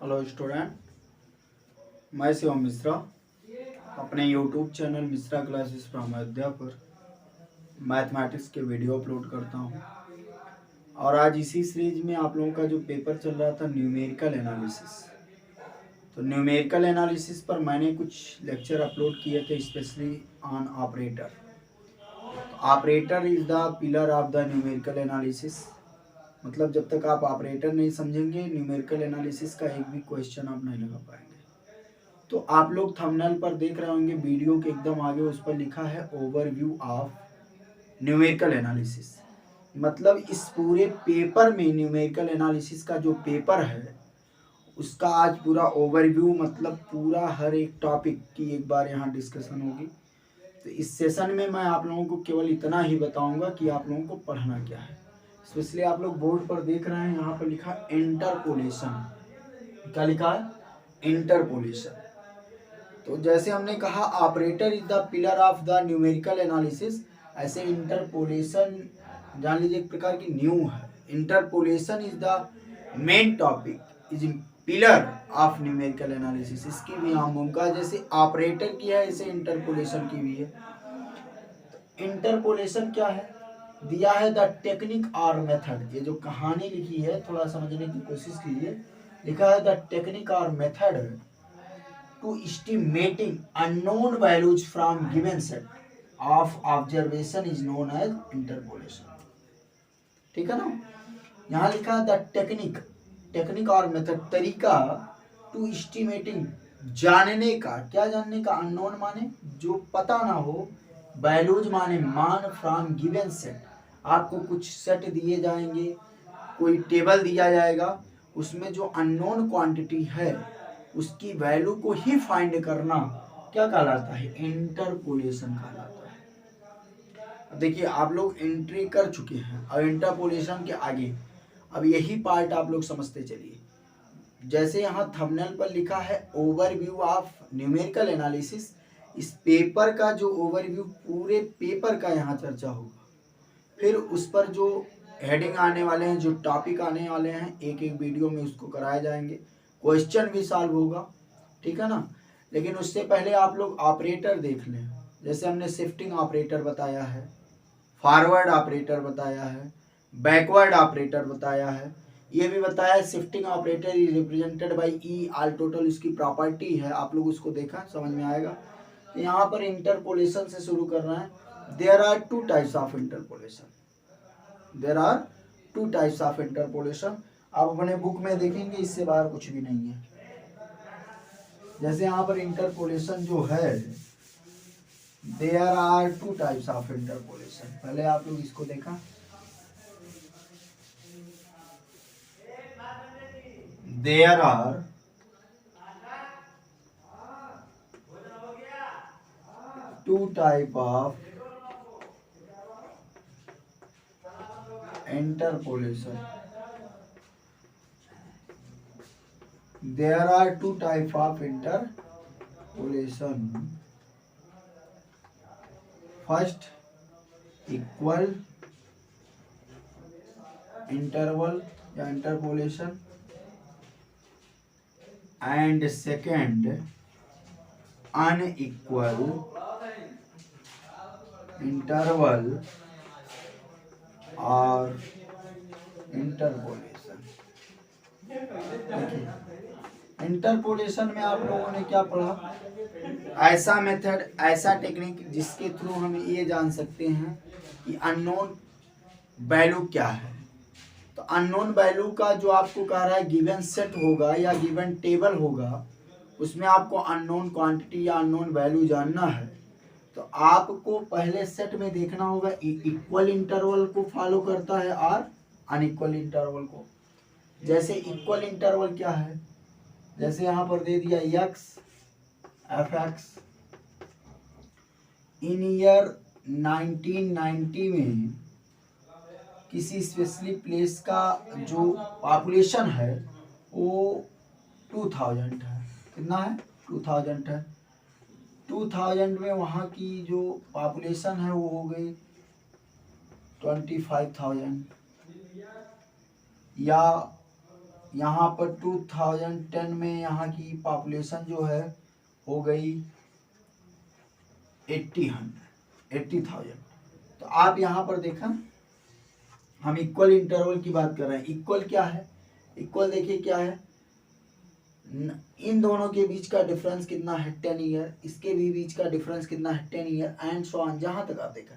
Hello student, मैं शिवम मिश्रा अपने YouTube channel Mishra classes from Ayodhya पर मैथमेटिक्स के वीडियो अपलोड करता हूं। और आज इसी सीरीज में आप लोगों का जो पेपर चल रहा था न्यूमेरिकल एनालिसिस, तो न्यूमेरिकल एनालिसिस पर मैंने कुछ लेक्चर अपलोड किए थे, specially on operator. Operator is the pillar of the numerical analysis. मतलब जब तक आप ऑपरेटर नहीं समझेंगे, न्यूमेरिकल एनालिसिस का एक भी क्वेश्चन आप नहीं लगा पाएंगे। तो आप लोग थंबनेल पर देख रहे होंगे, वीडियो के एकदम आगे उस पर लिखा है ओवरव्यू ऑफ न्यूमेरिकल एनालिसिस। मतलब इस पूरे पेपर में न्यूमेरिकल एनालिसिस का जो पेपर है उसका आज पूरा ओवरव्यू, मतलब पूरा हर एक टॉपिक की एक बार यहाँ डिस्कशन होगी। तो इस सेशन में मैं आप लोगों को केवल इतना ही बताऊंगा कि आप लोगों को पढ़ना क्या है। स्पेशली आप लोग बोर्ड पर देख रहे हैं, यहाँ पर लिखा इंटरपोलेशन। क्या लिखा है? इंटरपोलेशन। तो जैसे हमने कहा operator is the pillar of the numerical analysis, ऐसे इंटरपोलेशन जान लीजिए एक प्रकार की न्यू है। Interpolation is the main topic, is pillar of numerical analysis. इसकी भी हम भूमिका जैसे ऑपरेटर की है, ऐसे इंटरपोलेशन की भी है। तो इंटरपोलेशन क्या है? दिया है द टेक्निक और मेथड। ये जो कहानी लिखी है थोड़ा समझने की कोशिश कीजिए। लिखा है द टेक्निक और method to estimating unknown values from given set of observation is known as interpolation। ठीक है ना? यहाँ लिखा है द टेक्निक, टेक्निक और मेथड, तरीका, टू एस्टिमेटिंग, जानने का। क्या जानने का? अननोन माने जो पता ना हो, वैल्यूज माने मान, फ्रॉम गिवन सेट। आपको कुछ सेट दिए जाएंगे, कोई टेबल दिया जाएगा, उसमें जो अननोन क्वांटिटी है उसकी वैल्यू को ही फाइंड करना क्या कहलाता है? इंटरपोलेशन कहलाता है। देखिए आप लोग एंट्री कर चुके हैं और इंटरपोलेशन के आगे अब यही पार्ट आप लोग समझते चलिए। जैसे यहाँ थंबनेल पर लिखा है ओवरव्यू ऑफ न्यूमेरिकल एनालिसिस, इस पेपर का जो ओवरव्यू, पूरे पेपर का यहाँ चर्चा होगा। फिर उस पर जो हेडिंग आने वाले हैं, जो टॉपिक आने वाले हैं, एक एक वीडियो में उसको कराए जाएंगे, क्वेश्चन भी सॉल्व होगा। ठीक है ना? लेकिन उससे पहले आप लोग ऑपरेटर देख लें। जैसे हमने शिफ्टिंग ऑपरेटर बताया है, फॉरवर्ड ऑपरेटर बताया है, बैकवर्ड ऑपरेटर बताया है, ये भी बताया है shifting operator is represented by E all total, इसकी प्रॉपर्टी है। आप लोग उसको देखा, समझ में आएगा। तो यहाँ पर इंटरपोलेशन से शुरू कर रहे हैं। There are two types of interpolation, there are two types of interpolation. आप अपने बुक में देखेंगे, इससे बाहर कुछ भी नहीं है। जैसे यहाँ पर इंटरपोलेशन जो है, there are two types of interpolation. पहले आप लोग इसको देखा, there are two type of interpolation, there are two type of interpolation. First, equal interval या interpolation, and second unequal interval और interpolation। इंटरपोलेशन में आप लोगों ने क्या पढ़ा? ऐसा मेथड, ऐसा टेक्निक जिसके थ्रू हम ये जान सकते हैं कि अननोन वैल्यू क्या है। तो अननोन वैल्यू का जो आपको कह रहा है गिवन सेट होगा या गिवन टेबल होगा, उसमें आपको अननोन क्वांटिटी या अननोन वैल्यू जानना है। तो आपको पहले सेट में देखना होगा इक्वल इंटरवल को फॉलो करता है और अनइक्वल इंटरवल को। जैसे इक्वल इंटरवल क्या है? जैसे यहाँ पर दे दिया x एफ एक्स इन ईयर 1990 में किसी स्पेशली प्लेस का जो पॉपुलेशन है वो 2000 है। कितना है? 2000 है। 2000 में वहाँ की जो पॉपुलेशन है वो हो गई 25,000 या यहाँ पर 2010 में यहाँ की पॉपुलेशन जो है हो गई 80,000। तो आप यहाँ पर देखा, हम इक्वल इंटरवल की बात कर रहे हैं। इक्वल क्या है? इक्वल देखिए क्या है, इन दोनों के बीच का डिफरेंस कितना है 10 ईयर, इसके भी बीच का डिफरेंस कितना है 10 ईयर एंड सो ऑन, जहां तक आप देखा।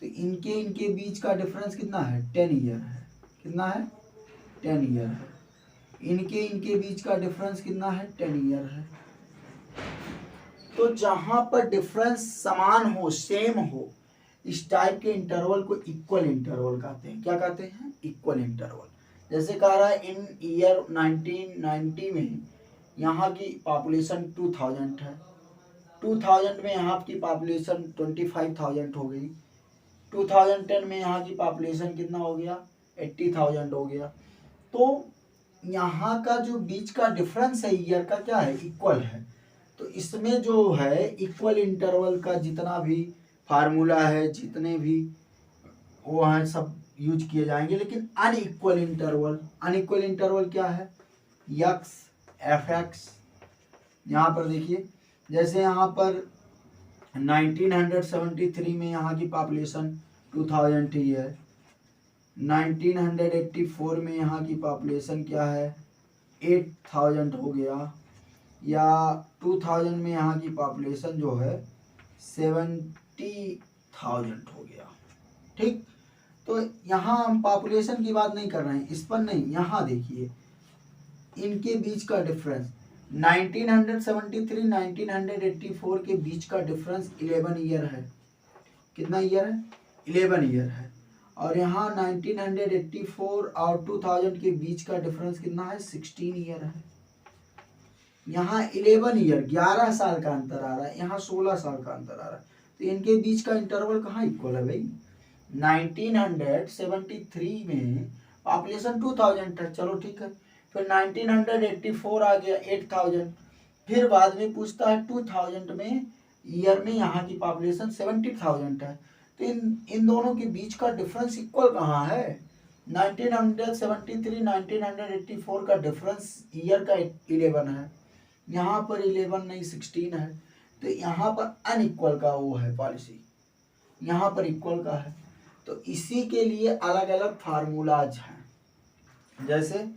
तो इनके बीच का डिफरेंस कितना है 10 ईयर है। कितना है? 10 ईयर है। इनके बीच का डिफरेंस कितना है 10 ईयर है। तो जहां पर डिफरेंस समान हो, सेम हो, इस टाइप के इंटरवल को इक्वल इंटरवल कहते हैं। क्या कहते हैं? Equal interval. जैसे कह रहा है इन ईयर 1990 में यहाँ की पॉपुलेशन 2000 है, 2000 में यहाँ की पॉपुलेशन 25,000 हो गई, 2010 में यहाँ की पॉपुलेशन कितना हो गया 80,000 हो गया। तो यहाँ का जो बीच का डिफरेंस है ईयर का क्या है? इक्वल है। तो इसमें जो है इक्वल इंटरवल का जितना भी फार्मूला है, जितने भी वो हैं, सब यूज किए जाएंगे। लेकिन अनइक्वल इंटरवल क्या है? X F x. यहाँ पर देखिए, जैसे यहाँ पर 1973 में यहाँ की पॉपुलेशन 2000 थी है, 1984 में यहाँ की पॉपुलेशन क्या है 8000 हो गया, या 2000 में यहाँ की पॉपुलेशन जो है 70,000 हो गया। ठीक, तो यहाँ हम पॉपुलेशन की बात नहीं कर रहे हैं, इस पर नहीं। यहाँ देखिए इनके बीच का डिफरेंस 1973 1984 के बीच का डिफरेंस 11 ईयर है। कितना ईयर है? 11 ईयर है। और यहाँ 1984 और 2000 के बीच का डिफरेंस कितना है 16 ईयर है। यहाँ 11 ईयर 11 साल का अंतर आ रहा है, यहाँ 16 साल का अंतर आ रहा है। तो इनके बीच का इंटरवल कहाँ इक्वल है भाई? 1973 में पॉपुलेशन 2000 था, चलो ठीक है। फिर 1984 आ गया 8000। फिर बाद में पूछता है 2000 में ईयर में यहाँ की पॉपुलेशन 70,000 है। तो इन दोनों के बीच का डिफरेंस इक्वल कहाँ है? 1973 1984 का डिफरेंस ईयर का 11 है, यहाँ पर 11 नहीं 16 है। तो यहाँ पर अनइक्वल का वो है पॉलिसी, यहाँ पर इक्वल का है। तो इसी के लिए अलग अलग फार्मूलाज हैं। जैसे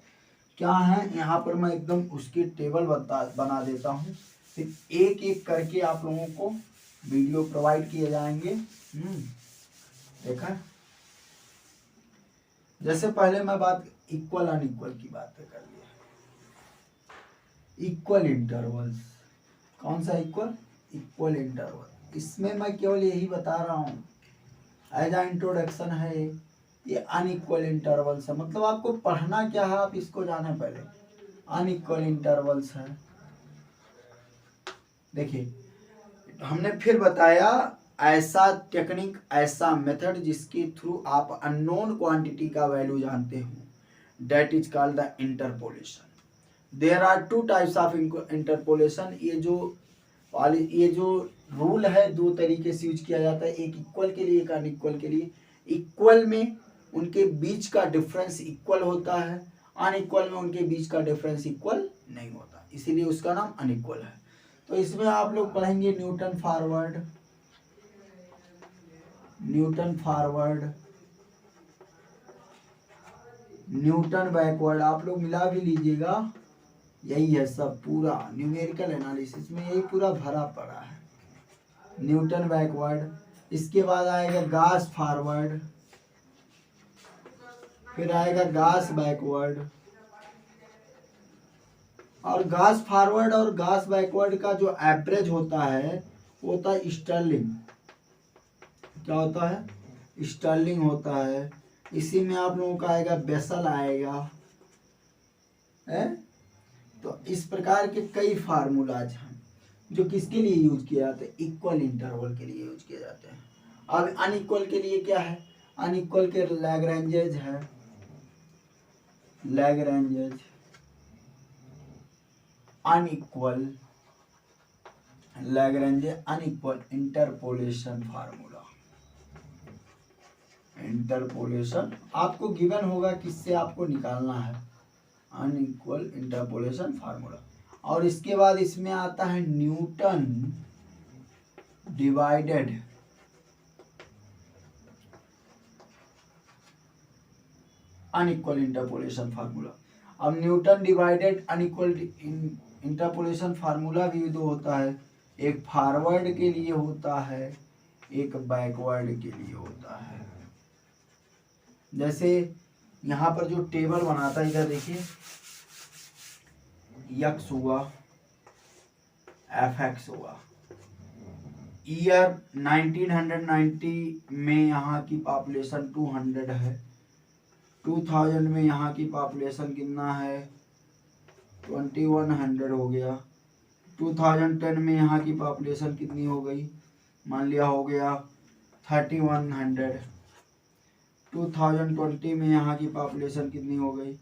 क्या है, यहाँ पर मैं एकदम उसकी टेबल बना देता हूँ, फिर एक एक करके आप लोगों को वीडियो प्रोवाइड किए जाएंगे। देखा, जैसे पहले मैं बात इक्वल अनइक्वल की बात कर लिया। इक्वल इंटरवल्स, कौन सा इक्वल? Equal interval. इसमें मैं केवल यही बता रहा हूँ, एज आ इंट्रोडक्शन है। ये अनइक्वल इंटरवल्स है, मतलब आपको पढ़ना क्या है आप इसको जाने पहले। अनइक्वल इंटरवल्स है। देखिए हमने फिर बताया, ऐसा टेक्निक, ऐसा मेथड जिसके थ्रू आप अननोन क्वांटिटी का वैल्यू जानते हो, that is called the interpolation. There are two types of interpolation. ये जो रूल है दो तरीके से यूज किया जाता है, एक इक्वल के लिए, एक अनइक्वल के लिए। इक्वल में उनके बीच का डिफरेंस इक्वल होता है, अनइक्वल में उनके बीच का डिफरेंस इक्वल नहीं होता, इसीलिए उसका नाम अनइक्वल है। तो इसमें आप लोग पढ़ेंगे न्यूटन फॉरवर्ड, न्यूटन बैकवर्ड। आप लोग मिला भी लीजिएगा, यही है सब पूरा न्यूमेरिकल एनालिसिस में यही पूरा भरा पड़ा है। न्यूटन बैकवर्ड, इसके बाद आएगा गॉस फॉरवर्ड, फिर आएगा गॉस बैकवर्ड। और गॉस फॉरवर्ड और गॉस बैकवर्ड का जो एवरेज होता है वो होता है स्टर्लिंग। क्या होता है? स्टर्लिंग होता है। इसी में आप लोगों का आएगा बेसल आएगा है। तो इस प्रकार के कई फार्मूलाज हैं जो किसके लिए यूज किए जाते हैं? इक्वल इंटरवल के लिए यूज किए जाते हैं। अब अनइक्वल के लिए क्या है? अनइक्वल के लैग्रेंजेज है, Lagrange's unequal, Lagrange unequal interpolation formula. Interpolation आपको गिवन होगा, किससे आपको निकालना है? Unequal interpolation formula. और इसके बाद इसमें आता है Newton divided unequal interpolation formula. अब Newton divided unequal interpolation formula भी दो होता है, एक फॉरवर्ड के लिए होता है, एक बैकवर्ड के लिए होता है। जैसे यहाँ पर जो टेबल बनाता है, इधर देखिए यक्स हुआ, एफ एक्स हुआ। ईयर 1990 में यहाँ की पॉपुलेशन 200 है, 2000 में यहाँ की पॉपुलेशन कितना है 2100 हो गया, 2010 में यहाँ की पॉपुलेशन कितनी हो गई, मान लिया हो गया 3100, 2020 में यहाँ की पॉपुलेशन कितनी हो गई,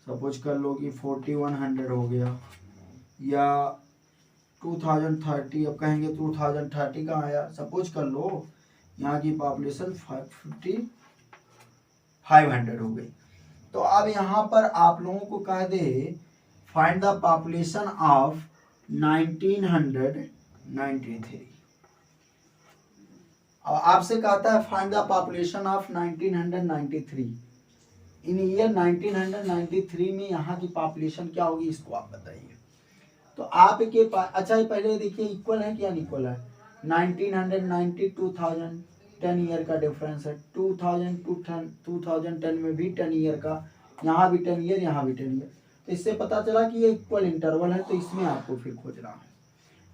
सपोज कर लो कि 4100 हो गया, या 2030, अब कहेंगे 2030 कहाँ आया, सपोज कर लो यहाँ की पॉपुलेशन 500 हो गई। तो अब यहाँ पर आप लोगों को कह they find the population of 1993, और आपसे कहता है find the population of 1993, in year 1993 में यहाँ की पॉपुलेशन क्या होगी, इसको आप बताइए। तो आपके पास, अच्छा पहले देखिए इक्वल है क्या अनइक्वल है, 1990 2000 10 ईयर का डिफरेंस है, 2000 टू 2010 में भी 10 ईयर का, यहाँ भी 10 ईयर, यहाँ भी 10 ईयर। तो इससे पता चला कि ये इक्वल इंटरवल है, तो इसमें आपको फिर खोजना है।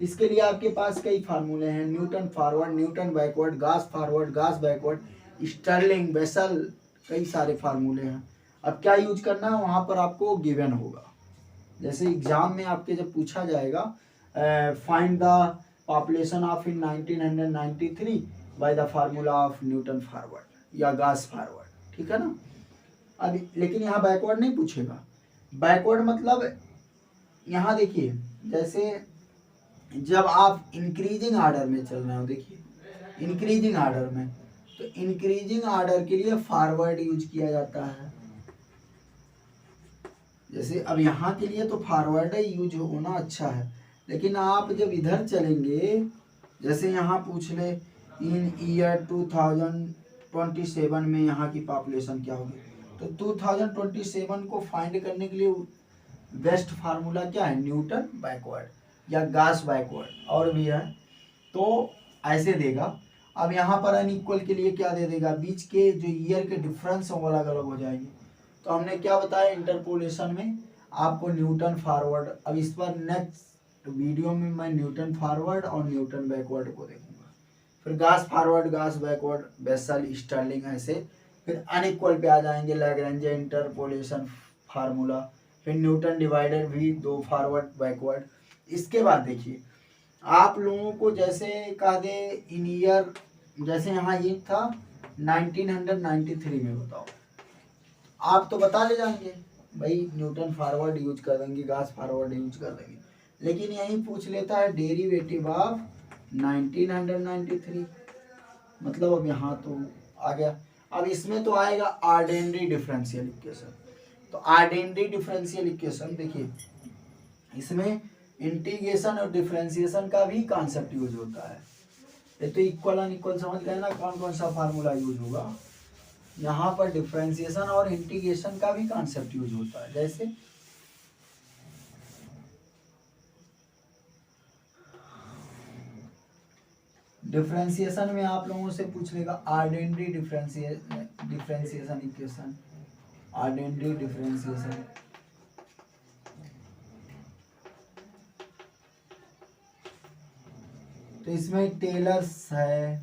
इसके लिए आपके पास कई फार्मूले हैं, Newton forward, Newton backward, Gauss forward, Gauss backward, Stirling, basal, कई सारे फार्मूले हैं। अब क्या यूज करना है वहाँ पर आपको गिवन होगा। जैसे एग्जाम में आपके जब पूछा जाएगा find the population of in 1993 by the formula of Newton forward या गास फॉरवर्ड, ठीक है ना। अब लेकिन यहाँ बैकवर्ड नहीं पूछेगा। बैकवर्ड मतलब यहाँ देखिए, जैसे जब आप इंक्रीजिंग ऑर्डर में चल रहे हो, देखिए इंक्रीजिंग ऑर्डर में, तो इंक्रीजिंग ऑर्डर के लिए फॉरवर्ड यूज किया जाता है। जैसे अब यहाँ के लिए तो फॉरवर्ड यूज होना अच्छा है, लेकिन आप जब इधर चलेंगे, जैसे यहाँ पूछ ले इन ईयर 2027 में यहाँ की पॉपुलेशन क्या होगी, तो 2027 को फाइंड करने के लिए बेस्ट फार्मूला क्या है, न्यूटन बैकवर्ड या गास बैकवर्ड, और भी है, तो ऐसे देगा। अब यहाँ पर अनइक्वल के लिए क्या दे देगा, बीच के जो ईयर के डिफरेंस वो अलग अलग हो जाएंगे। तो हमने क्या बताया इंटरपोलेशन में आपको न्यूटन फॉरवर्ड। अब इस पर नेक्स्ट वीडियो में मैं न्यूटन फॉरवर्ड और न्यूटन बैकवर्ड को देखूंगा, फिर गास forward, Gauss backward, basal, Stirling, ऐसे फिर अनइक्वल पे आ जाएंगे, लैग्रेंज इंटरपोलेशन फार्मूला, फिर न्यूटन डिवाइडर भी, दो फॉरवर्ड बैकवर्ड। इसके बाद देखिए आप लोगों को जैसे कह दे इन ईयर, जैसे यहाँ ये था 1993 में, बताओ आप तो बता ले जाएंगे भाई न्यूटन फॉरवर्ड यूज कर देंगे, गास फॉरवर्ड यूज कर देंगे, लेकिन यही पूछ लेता है डेरिवेटिव ऑफ 1993, मतलब अब यहाँ तो आ गया। अब इसमें तो आएगा ऑर्डिनरी डिफरेंशियल इक्वेशन। तो ऑर्डिनरी डिफरेंशियल इक्वेशन देखिए, इसमें इंटीग्रेशन और डिफरेंशिएशन का भी कॉन्सेप्ट यूज होता है। ये तो इक्वल अनइक्वल समझ गए ना, कौन कौन सा फार्मूला यूज होगा। यहाँ पर डिफरेंशिएशन और इंटीग्रेशन का भी कॉन्सेप्ट यूज होता है। जैसे डिफरेंशिएशन में आप लोगों से पूछ लेगा ordinary differentiation equation, ordinary differentiation. तो इसमें टेलर्स है,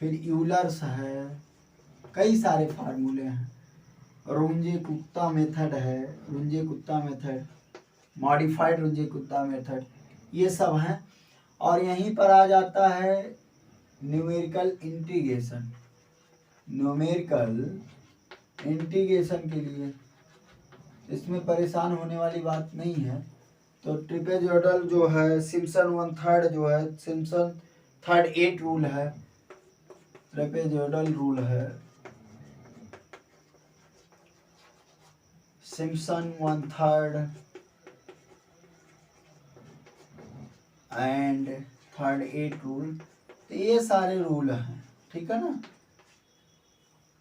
फिर यूलर्स है, कई सारे फार्मूले हैं, रुंजे-कुत्ता मेथड है, रुंजे-कुत्ता मेथड, मॉडिफाइड रुंजे-कुत्ता मेथड, ये सब हैं। और यहीं पर आ जाता है न्यूमेरिकल इंटीग्रेशन। न्यूमेरिकल इंटीग्रेशन के लिए इसमें परेशान होने वाली बात नहीं है। तो ट्रेपेजॉइडल जो है, सिम्पसन 1/3 जो है, सिम्पसन 3/8 रूल है, ट्रेपेजॉइडल रूल है, सिम्पसन 1/3 एंड थर्ड 8 रूल। तो ये सारे रूल हैं, ठीक है ना,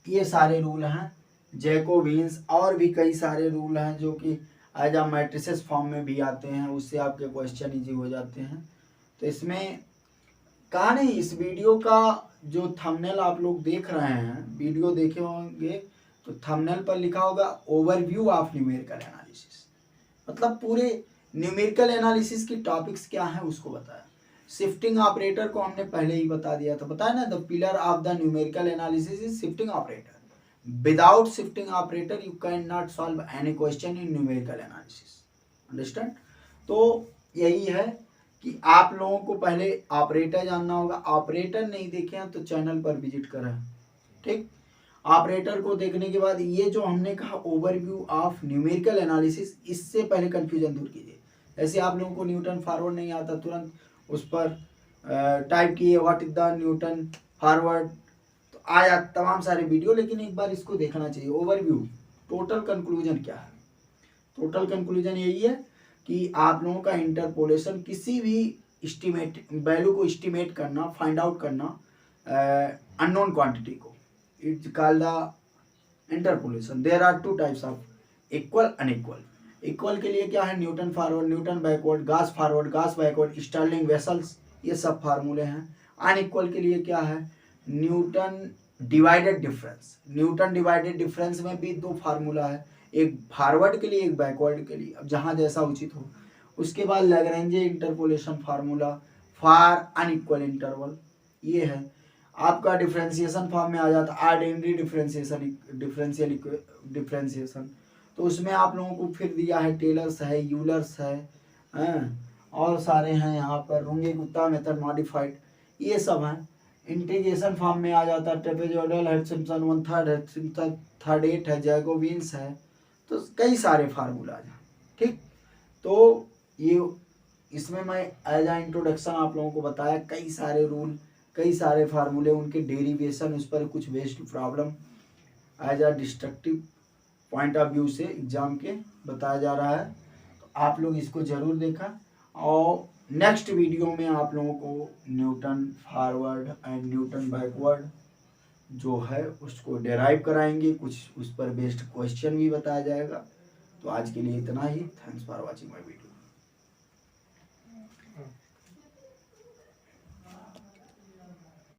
ये सारे रूल हैं। जैकोबियंस और भी कई सारे रूल हैं जो कि एज आ मैट्रिसेस फॉर्म में भी आते हैं, उससे आपके क्वेश्चन इजी हो जाते हैं। तो इसमें कहा नहीं, इस वीडियो का जो थंबनेल आप लोग देख रहे हैं, वीडियो देखे होंगे तो थंबनेल पर लिखा होगा ओवरव्यू ऑफ न्यूमेरिकल एनालिसिस, मतलब पूरे न्यूमेरिकल एनालिसिस की टॉपिक्स क्या है उसको बताया। शिफ्टिंग ऑपरेटर को हमने पहले ही बता दिया था, बताया ना, the pillar of the numerical analysis is shifting operator. Without shifting operator you can not solve any question in numerical analysis, understand. तो यही है कि आप लोगों को पहले ऑपरेटर जानना होगा। ऑपरेटर नहीं देखे हैं तो चैनल पर विजिट करें, ठीक। ऑपरेटर को देखने के बाद ये जो हमने कहा ओवरव्यू ऑफ न्यूमेरिकल एनालिसिस, इससे पहले कंफ्यूजन दूर कीजिए। ऐसे आप लोगों को न्यूटन फॉरवर्ड नहीं आता, तुरंत उस पर टाइप किए what is the Newton forward, तो आया तमाम सारे वीडियो, लेकिन एक बार इसको देखना चाहिए। ओवरव्यू, टोटल कंक्लूजन क्या है? टोटल कंक्लूजन यही है कि आप लोगों का इंटरपोलेशन, किसी भी एस्टिमेट वैल्यू को एस्टिमेट करना, फाइंड आउट करना अननोन क्वांटिटी को, it's called the interpolation. There are two types of equal unequal. Equal के लिए क्या है? Newton forward, Newton backward, Gauss forward, Gauss backward, Stirling Bessel's, ये सब फार्मूले हैं। अनइक्वल के लिए क्या है? Newton divided difference. Newton divided difference में भी दो फार्मूला है, एक फॉरवर्ड के लिए, एक बैकवर्ड के लिए, अब जहाँ जैसा उचित हो। उसके बाद Lagrange interpolation formula for unequal interval, ये है। आपका डिफरेंशिएशन फॉर्म में आ जाता है ऑर्डिनरी डिफरेंशिएशन, तो उसमें आप लोगों को फिर दिया है टेलर्स है, यूलर्स है, और सारे हैं यहाँ पर, रुंगे गुप्ता मेथड मॉडिफाइड, ये सब हैं। इंटीग्रेशन फॉर्म में आ जाता है ट्रेपेजॉइडल है, सिम्पसन 1/3 है, सिम्पसन 3/8 है, जैकोबियंस है, तो कई सारे फार्मूला हैं, ठीक। तो ये इसमें मैं एज आ इंट्रोडक्शन आप लोगों को बताया, कई सारे रूल, कई सारे फार्मूले, उनके डेरिवेशन, उस पर कुछ based problem as a destructive point of view से एग्जाम के बताया जा रहा है। तो आप लोग इसको जरूर देखा, और नेक्स्ट वीडियो में आप लोगों को Newton forward and Newton backward जो है उसको डेराइव कराएंगे, कुछ उस पर बेस्ड क्वेश्चन भी बताया जाएगा। तो आज के लिए इतना ही। Thanks for watching my video.